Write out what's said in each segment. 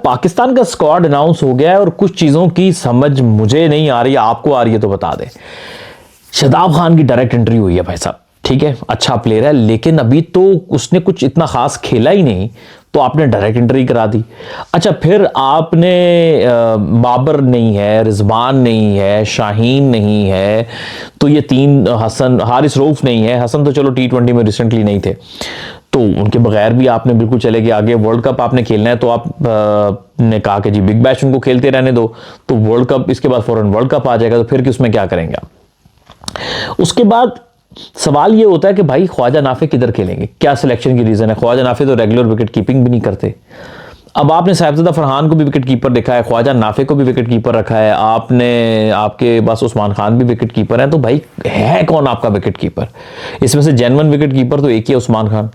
पाकिस्तान का squad announce हो गया है और कुछ चीज़ों की समझ मुझे नहीं आ रही, आपको आ रही है तो बता दें। शादाब खान की डायरेक्ट एंट्री हुई है भाई साहब, ठीक है, अच्छा प्लेयर है, लेकिन अभी तो उसने कुछ इतना खास खेला ही नहीं, तो आपने डायरेक्ट एंट्री करा दी। अच्छा, फिर आपने बाबर नहीं है, रिजवान नहीं है, शाहीन नहीं है, तो ये तीन, हसन, हारिस रऊफ नहीं है, हसन तो चलो T20 में रिसेंटली नहीं थे, तो उनके बगैर भी आपने बिल्कुल चले गए आगे। वर्ल्ड कप आपने खेलना है तो आप ने कहा कि जी बिग बैश उनको खेलते रहने दो, तो वर्ल्ड कप, इसके बाद फौरन वर्ल्ड कप आ जाएगा, तो फिर उसमें क्या करेंगे आप? उसके बाद सवाल ये होता है कि भाई ख्वाजा नाफे किधर खेलेंगे, क्या सिलेक्शन की रीजन है? ख्वाजा नाफे तो रेगुलर विकेट कीपिंग भी नहीं करते। अब आपने साहिबजादा फरहान को भी विकेट कीपर देखा है, ख्वाजा नाफे को भी विकेट कीपर रखा है आपने, आपके पास उस्मान खान भी विकेट कीपर है, तो भाई है कौन आपका विकेट कीपर? इसमें से जेन्युइन विकेट कीपर तो एक ही है, उस्मान खान।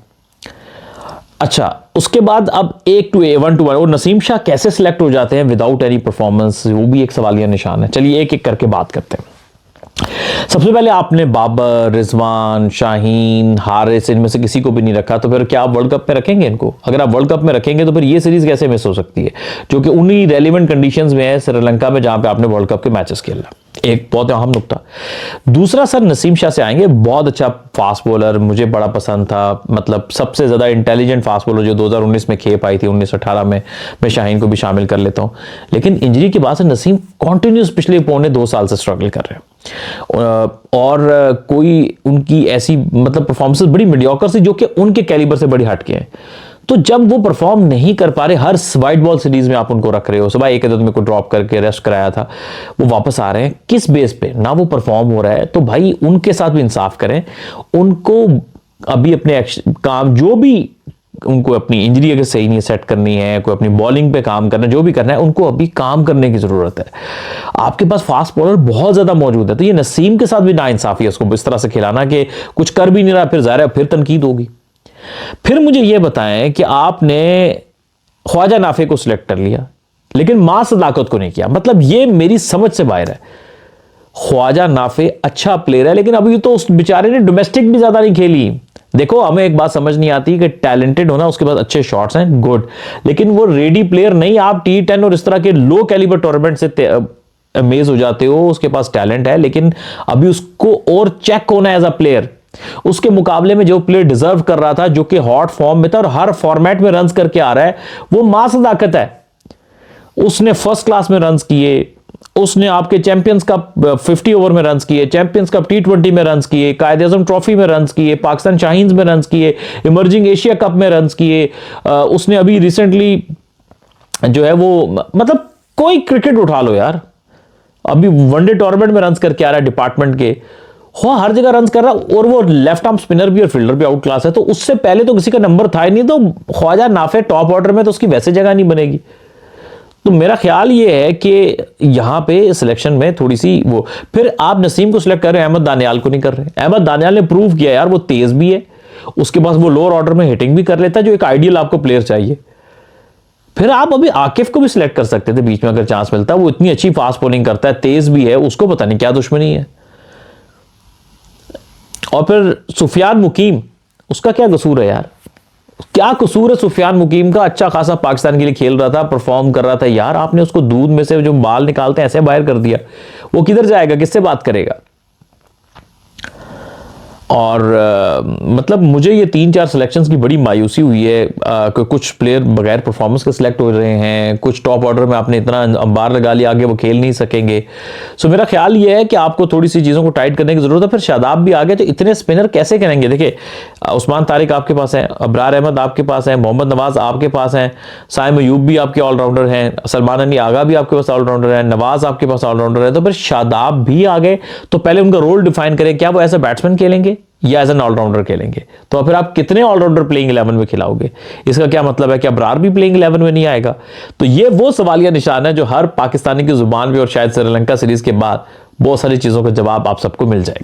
अच्छा, उसके बाद अब 1-1 और नसीम शाह कैसे सिलेक्ट हो जाते हैं विदाउट एनी परफॉर्मेंस, वो भी एक सवालिया निशान है। चलिए एक एक करके बात करते हैं। सबसे पहले आपने बाबर, रिजवान, शाहीन, हारिस, इनमें से किसी को भी नहीं रखा, तो फिर क्या आप वर्ल्ड कप में रखेंगे इनको? अगर आप वर्ल्ड कप में रखेंगे तो फिर ये सीरीज कैसे मिस हो सकती है, जो कि उन्हीं रेलिवेंट कंडीशंस में है श्रीलंका में, जहां पे आपने वर्ल्ड कप के मैचेस खेलना। एक बहुत अहम नुकता। दूसरा, सर नसीम शाह से आएंगे, बहुत अच्छा फास्ट बॉलर, मुझे बड़ा पसंद था, मतलब सबसे ज्यादा इंटेलिजेंट फास्ट बॉलर जो 2019 में खेप आई थी, 19-18 में मैं शाहीन को भी शामिल कर लेता हूं, लेकिन इंजरी के बाद से नसीम कॉन्टिन्यूस पिछले 1.25 साल से स्ट्रगल कर रहे हैं, और कोई उनकी ऐसी मतलब परफॉर्मेंस बड़ी मीडियोकर सी जो कि उनके कैलिबर से बड़ी हटके हैं। तो जब वो परफॉर्म नहीं कर पा रहे, हर वाइट बॉल सीरीज में आप उनको रख रहे हो, सुबह एक अदद में को ड्रॉप करके रेस्ट कराया था, वो वापस आ रहे हैं, किस बेस पे? ना वो परफॉर्म हो रहा है, तो भाई उनके साथ भी इंसाफ करें, उनको अभी अपने काम, जो भी उनको अपनी इंजरी अगर सही नहीं सेट करनी है, कोई अपनी बॉलिंग पे काम करना, जो भी करना है, उनको अभी काम करने की जरूरत है। आपके पास फास्ट बॉलर बहुत ज्यादा मौजूद है, तो ये नसीम के साथ भी नाइंसाफी है उसको इस तरह से खिलाना कि कुछ कर भी नहीं रहा, फिर जाहिर है फिर तनकीद होगी। फिर मुझे यह बताएं कि आपने ख्वाजा नाफे को सिलेक्ट कर लिया, लेकिन मां सदाकत को नहीं किया, मतलब ये मेरी समझ से बाहर है। ख्वाजा नाफे अच्छा प्लेयर है, लेकिन अभी तो उस बेचारे ने डोमेस्टिक भी ज्यादा नहीं खेली। देखो, हमें एक बात समझ नहीं आती कि टैलेंटेड होना, उसके पास अच्छे शॉट्स हैं, गुड, लेकिन वो रेडी प्लेयर नहीं। आप T10 और इस तरह के लो कैलिबर टूर्नामेंट से अमेज हो जाते हो, उसके पास टैलेंट है, लेकिन अभी उसको और चेक होना एज अ प्लेयर। उसके मुकाबले में जो प्लेयर डिजर्व कर रहा था, जो कि हॉट फॉर्म में था और हर फॉर्मेट में रन्स करके आ रहा है, वो मां सदाकत है। उसने फर्स्ट क्लास में रन्स किए, उसने आपके चैंपियंस कप 50 ओवर में रन्स किए, चैंपियंस कप T20 में रन्स किए, कायद-ए-आज़म ट्रॉफी में रन्स किए, पाकिस्तान शाहीन्स में रन्स किए, इमर्जिंग एशिया कप में रन्स किए, उसने अभी रिसेंटली जो है वो, मतलब कोई क्रिकेट उठा लो यार, अभी वनडे टूर्नामेंट में रन्स करके आ रहा है डिपार्टमेंट के, हो हर जगह रन्स कर रहा, और वो लेफ्ट आर्म स्पिनर भी और फील्डर भी आउट क्लास है, तो उससे पहले तो किसी का नंबर था ही नहीं, तो ख्वाजा नाफे टॉप ऑर्डर में तो उसकी वैसे जगह नहीं बनेगी। तो मेरा ख्याल ये है कि यहां पे सिलेक्शन में थोड़ी सी वो, फिर आप नसीम को सिलेक्ट कर रहे हैं, अहमद दानियाल को नहीं कर रहे। अहमद दानियाल ने प्रूव किया यार, वो तेज भी है, उसके पास वो लोअर ऑर्डर में हिटिंग भी कर लेता है, जो एक आइडियल आपको प्लेयर चाहिए। फिर आप अभी आकिफ को भी सिलेक्ट कर सकते थे बीच में अगर चांस मिलता, वो इतनी अच्छी फास्ट बॉलिंग करता है, तेज भी है, उसको पता नहीं क्या दुश्मनी है। और फिर सुफियान मुकीम, उसका क्या कसूर है यार? क्या कसूर है सुफियान मुकीम का? अच्छा खासा पाकिस्तान के लिए खेल रहा था, परफॉर्म कर रहा था यार, आपने उसको दूध में से जो बाल निकालते हैं ऐसे बाहर कर दिया। वो किधर जाएगा, किससे बात करेगा? और मतलब मुझे ये 3-4 सिलेक्शंस की बड़ी मायूसी हुई है कि कुछ प्लेयर बगैर परफॉर्मेंस के सिलेक्ट हो रहे हैं, कुछ टॉप ऑर्डर में आपने इतना अंबार लगा लिया, आगे वो खेल नहीं सकेंगे। सो मेरा ख्याल ये है कि आपको थोड़ी सी चीज़ों को टाइट करने की जरूरत है। फिर शादाब भी आ गए, तो इतने स्पिनर कैसे करेंगे? देखिए, उस्मान तारिक आपके पास है, अबरार अहमद आपके पास है, मोहम्मद नवाज आपके पास है, साइम अयूब भी आपके ऑलराउंडर हैं, सलमान अली आगा भी आपके पास ऑलराउंडर है, नवाज आपके पास ऑलराउंडर है, तो फिर शादाब भी आ गए, तो पहले उनका रोल डिफाइन करें, क्या वो एज अ बैट्समैन खेलेंगे या एज एन ऑलराउंडर खेलेंगे? तो फिर आप कितने ऑलराउंडर प्लेइंग 11 में खिलाओगे? इसका क्या मतलब है कि अबरार भी प्लेइंग 11 में नहीं आएगा? तो ये वो सवालिया निशान है जो हर पाकिस्तानी की जुबान पे, और शायद श्रीलंका सीरीज के बाद बहुत सारी चीजों का जवाब आप सबको मिल जाएगा।